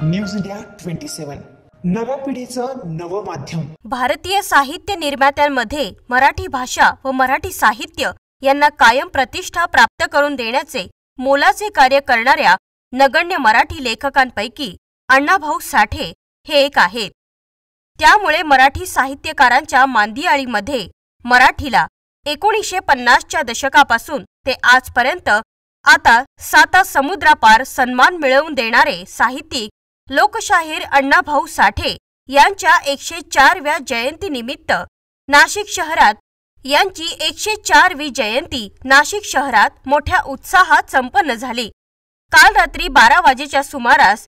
News India 27 नव्या पिढीचं नवं माध्यम। भारतीय साहित्य निर्मात्यांमध्ये मराठी भाषा व मराठी साहित्य यांना कायम प्रतिष्ठा प्राप्त करून देण्याचे मोलाचे कार्य करणाऱ्या नगण्य मराठी लेखकांपैकी अण्णाभाऊ साठे हे एक आहेत। त्यामुळे मराठी साहित्यकारांच्या मांदियाळीमध्ये मराठीला 1950च्या दशकापासून ते आजपर्यंत आता 7 समुद्रापार सन्मान मिळवून देणारे साहित्यिक लोकशाहीर अण्णाभाऊ साठे यांच्या 104व्या जयंतीनिमित्त नाशिक शहरात यांची 104वी जयंती नाशिक शहरात मोठ्या उत्साहात संपन्न झाली। काल रात्री 12 वाजेच्या सुमारास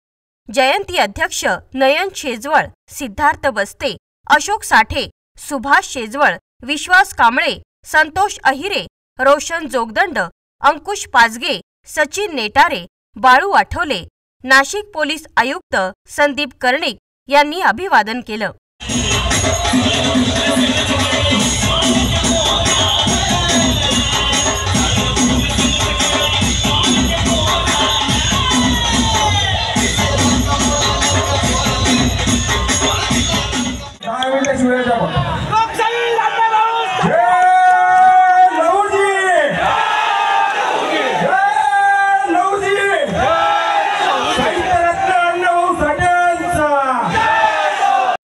जयंती अध्यक्ष नयन शेजवळ, सिद्धार्थ बस्ते, अशोक साठे, सुभाष शेजवळ, विश्वास कांबळे, संतोष अहिरे, रोशन जोगदंड, अंकुश पाजगे, सचिन नेटारे, बाळू आठवले, नाशिक पोलीस आयुक्त संदीप कर्णिक यांनी अभिवादन केलं।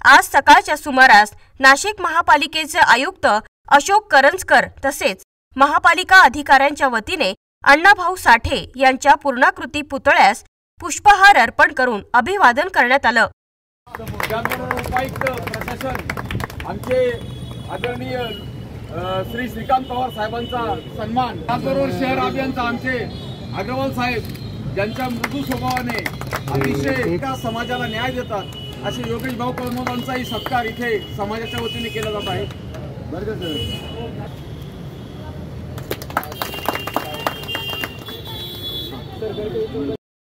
आज सकाळच्या सुमारास नाशिक महापालिकेचे आयुक्त अशोक करंजकर तसेच महापालिका अधिकाऱ्यांच्या वतीने अण्णाभाऊ साठे यांच्या पूर्णाकृती पुतळ्यास पुष्पहार अर्पण करून अभिवादन करण्यात आलं। आमचे आदरणीय श्री श्रीकांत पवार साहेबांचा सन्मान, त्याचबरोबर शहर अभियंता आमचे अग्रवाल साहेब ज्यांच्या मृदू स्वभावाने अतिशय एका समाजाला न्याय देतात असे योगेश भाऊ कळमोदांचाही सत्कार इथे समाजाच्या वतीने केला जात आहे।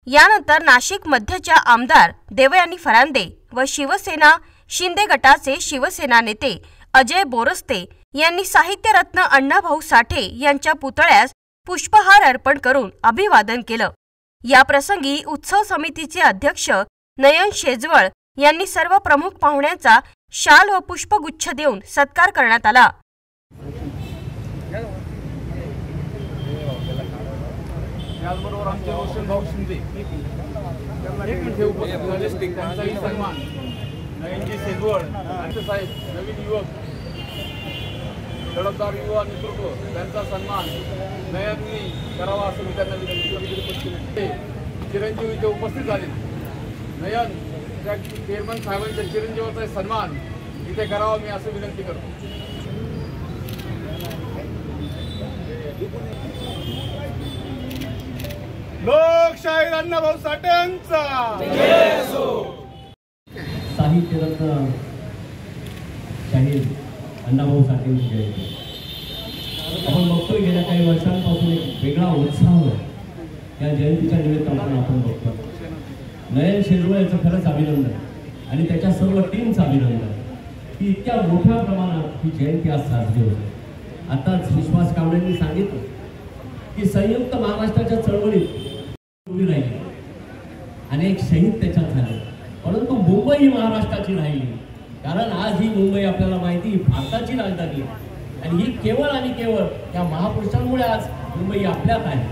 यानंतर नाशिक मध्यच्या आमदार देवयानी फरांदे व शिवसेना शिंदे गटाचे शिवसेना नेते अजय बोरस्ते यांनी साहित्यरत्न अण्णाभाऊ साठे यांच्या पुतळ्यास पुष्पहार अर्पण करून अभिवादन केलं। या प्रसंगी उत्सव समितीचे अध्यक्ष नयन शेजवळ यांनी सर्व प्रमुख पाहुण्यांचा शाल व पुष्पगुच्छ देऊन सत्कार करण्यात आला। त्याचबरोबर आमचे रोशन भाऊ शिंदे सन्मान, नयनजी शेजवळ साहेब नवीन युवक तडफदार युवा नेतृत्व त्यांचा सन्मान नयननी करावा असं मी त्यांना विनंती। चिरंजीव इथे उपस्थित झाले। नयन चेअरमन साहेबांच्या चिरंजीवाचा सन्मान इथे करावा मी असं विनंती करतो। लोकशाहीर अण्णाभाऊ साठे यांचा साहित्यरत्न शाहीर अण्णाभाऊ साठे यांची जयंती आपण बघतोय। गेल्या काही वर्षांपासून एक वेगळा उत्साह या जयंतीच्या निमित्तानं आपण बघतो। नयन शेजवळ यांचं खरंच अभिनंदन आणि त्याच्या सर्व टीमचं अभिनंदन की इतक्या मोठ्या प्रमाणात ही जयंती आज साजरी होते। आताच विश्वास कांबळेंनी सांगितलं की संयुक्त महाराष्ट्राच्या चळवळीत उभी राहिली, अनेक शहीद त्याच्यात झाले, परंतु मुंबई ही महाराष्ट्राची राहिली। कारण आज ही मुंबई आपल्याला माहिती भारताची राजधानी आहे आणि ही केवळ आणि केवळ या महापुरुषांमुळे आज मुंबई आपल्यात आहे।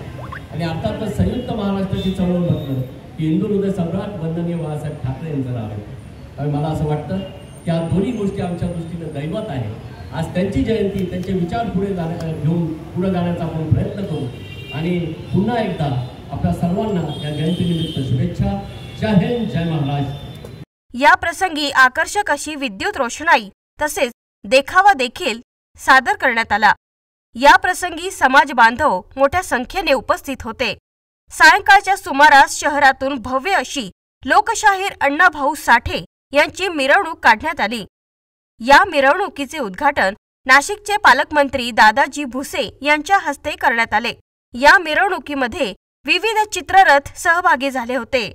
आणि अर्थातच संयुक्त महाराष्ट्राची चळवळ म्हटलं की हिंदू हृदय सम्राट वंदनीय बाळासाहेब ठाकरे यांचं नाव आहे। त्यामुळे मला असं वाटतं की या दोन्ही गोष्टी आमच्या दृष्टीने दैवत आहे। आज त्यांची जयंती, त्यांचे विचार पुढे घेऊन पुढे जाण्याचा आपण प्रयत्न करू आणि पुन्हा एकदा आपल्या सर्वांना या जयंतीनिमित्त शुभेच्छा। जय हिंद, जय महाराज। या प्रसंगी आकर्षक अशी विद्युत रोषणाई तसेच देखावा देखील सादर करण्यात आला। या प्रसंगी समाज बांधव मोठ्या संख्येने उपस्थित होते। सायंकाळच्या सुमारास शहरातून भव्य अशी लोकशाहीर अण्णाभाऊ साठे यांची मिरवणूक काढण्यात आली। या मिरवणुकीचे उद्घाटन नाशिकचे पालकमंत्री दादाजी भुसे यांच्या हस्ते करण्यात आले। या मिरवणुकीमध्ये विविध चित्ररथ सहभागी झाले होते।